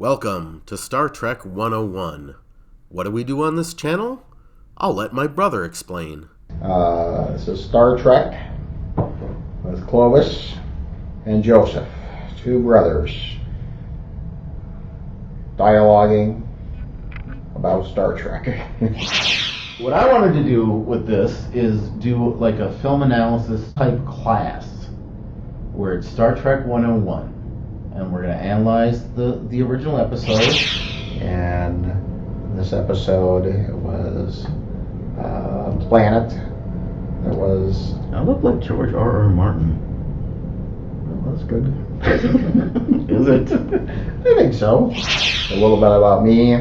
Welcome to Star Trek 101. What do we do on this channel? I'll let my brother explain. This is Star Trek with Clovis and Joseph, two brothers, dialoguing about Star Trek. What I wanted to do with this is do like a film analysis type class where it's Star Trek 101. And we're going to analyze the original episode. And this episode was Planet. It was... I look like George R.R. Martin. Well, that's good. Is it? I think so. A little bit about me.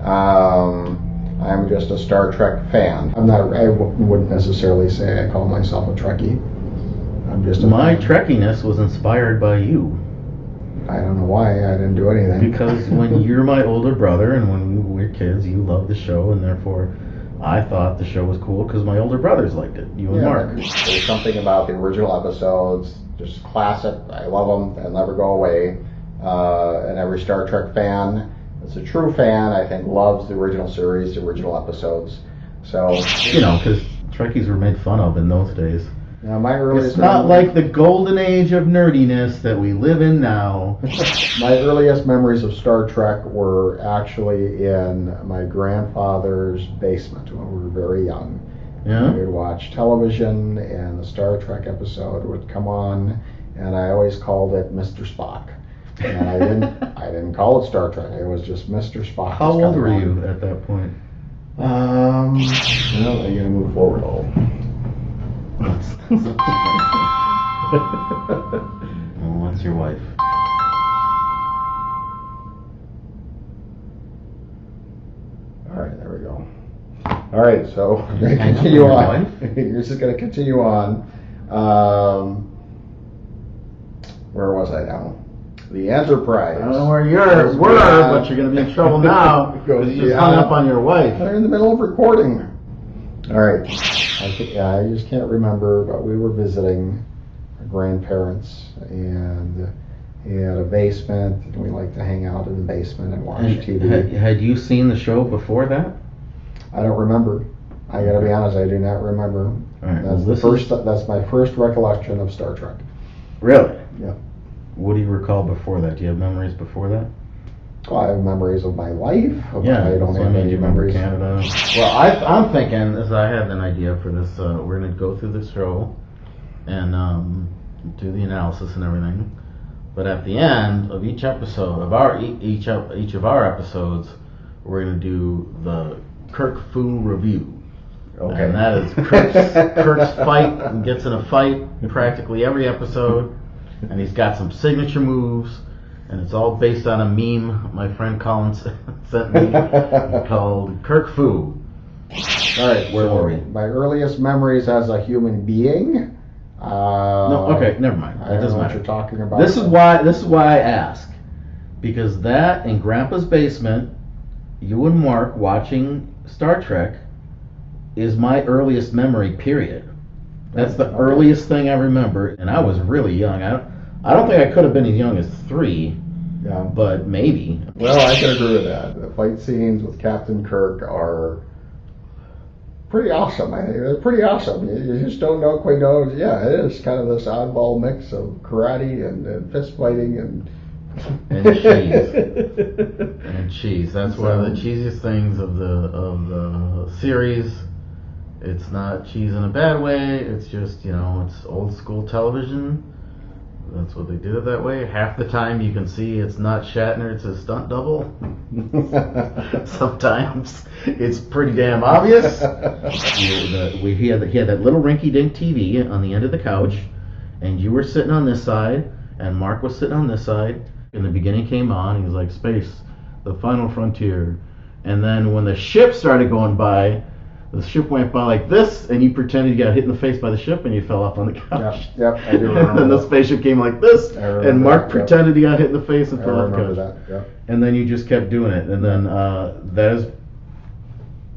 I'm just a Star Trek fan. I wouldn't necessarily say I call myself a Trekkie. I'm just My Trekkiness was inspired by you. I don't know why. I didn't do anything. Because when you're my older brother and when we were kids, you loved the show, and therefore I thought the show was cool because my older brothers liked it, you and Mark. There's something about the original episodes, just classic. I love them. They'll never go away. And every Star Trek fan that's a true fan, I think, loves the original series, the original episodes. So, you know, because Trekkies were made fun of in those days. my earliest It's not like the golden age of nerdiness that we live in now. My earliest memories of Star Trek were actually in my grandfather's basement when we were very young. Yeah? We would watch television, and the Star Trek episode would come on, and I always called it Mr. Spock. And I didn't call it Star Trek. It was just Mr. Spock. How old were you at that point? Well, I'm gonna move forward a little. Oh, that's your wife. All right, there we go. All right, so I'm going to continue on. You're just going to continue on. Where was I now? The Enterprise. I don't know where you were, but you're going to be in trouble now because you just hung up on your wife. They're in the middle of recording. All right. I just can't remember, but we were visiting our grandparents, and he had a basement, and we like to hang out in the basement and watch TV. Had you seen the show before that? I don't remember. I gotta be honest, I do not remember. All right, That's my first recollection of Star Trek. Really? Yeah. What do you recall before that? Do you have memories before that? Well, I have memories of my life. Yeah, I don't have any memories. Canada. Well, I'm thinking, as I had an idea for this, we're going to go through the show and do the analysis and everything. But at the end of each episode of each of our episodes, we're going to do the Kirk Fu review. Okay. And that is Kirk's fight, and gets in a fight in practically every episode, and he's got some signature moves. And it's all based on a meme my friend Colin sent me called Kirk Fu. All right, where were we? My earliest memories as a human being. No, okay, never mind. I don't know what you're talking about. This is why I ask, because that in Grandpa's basement, you and Mark watching Star Trek, is my earliest memory. Period. That's the earliest thing I remember, and I was really young. I don't think I could have been as young as 3, Yeah. but maybe. Well, I can agree with that. The fight scenes with Captain Kirk are pretty awesome. I think they're pretty awesome. You just don't quite know. Yeah, it is kind of this oddball mix of karate and fist fighting and cheese. And cheese. That's one of the cheesiest things of the series. It's not cheese in a bad way. It's just, it's old school television. That's what they did it that way. Half the time you can see it's not Shatner, it's a stunt double. Sometimes it's pretty damn obvious. He had that little rinky-dink TV on the end of the couch, and you were sitting on this side, and Mark was sitting on this side. In the beginning came on, he was like, "Space, the final frontier." And then when the ship started going by, the ship went by like this, and you pretended you got hit in the face by the ship, and you fell off on the couch. Yep, I do remember. And then the spaceship came like this, and Mark pretended he got hit in the face and fell off the couch. That, yep. And then you just kept doing it, and then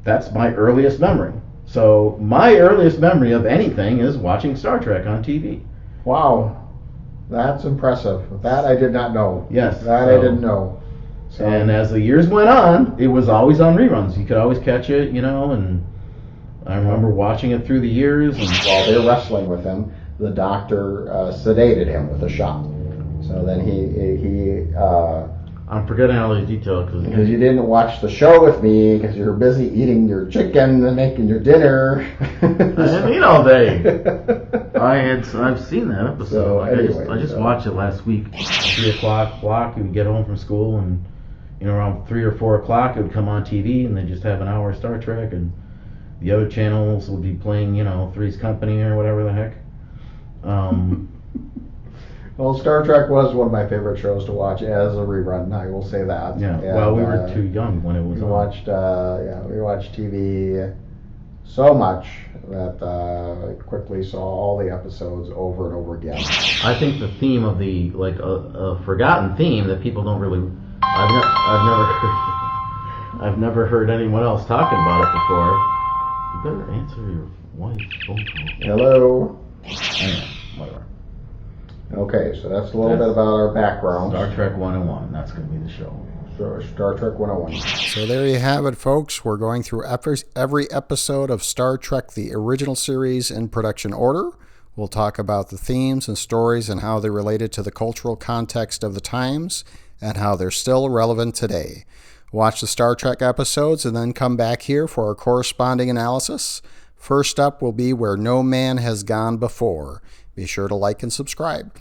that's my earliest memory. So my earliest memory of anything is watching Star Trek on TV. Wow, that's impressive. That I did not know. Yes, that I didn't know. So, And as the years went on, it was always on reruns. You could always catch it, and I remember watching it through the years. And while they're wrestling with him, the doctor sedated him with a shot. So then he I'm forgetting all the detail because you didn't watch the show with me because you were busy eating your chicken and making your dinner. I didn't eat all day. I've seen that episode. So, I just watched it last week. 3:00 block. You would get home from school, and around 3 or 4 o'clock it would come on TV, and they just have an hour of Star Trek, and the other channels would be playing, Three's Company or whatever the heck. Well, Star Trek was one of my favorite shows to watch as a rerun. I will say that. Yeah. And, well, we were too young when it was we on. we watched TV so much that I quickly saw all the episodes over and over again. I think the theme of the a forgotten theme that people don't really. I've never heard anyone else talking about it before. You better answer your wife's phone call. Hello. Whatever. Okay, so that's a little bit about our background. Star Trek 101. That's going to be the show. Star Trek 101. So there you have it, folks. We're going through every episode of Star Trek, the original series, in production order. We'll talk about the themes and stories and how they related to the cultural context of the times and how they're still relevant today. Watch the Star Trek episodes and then come back here for our corresponding analysis. First up will be Where No Man Has Gone Before. Be sure to like and subscribe.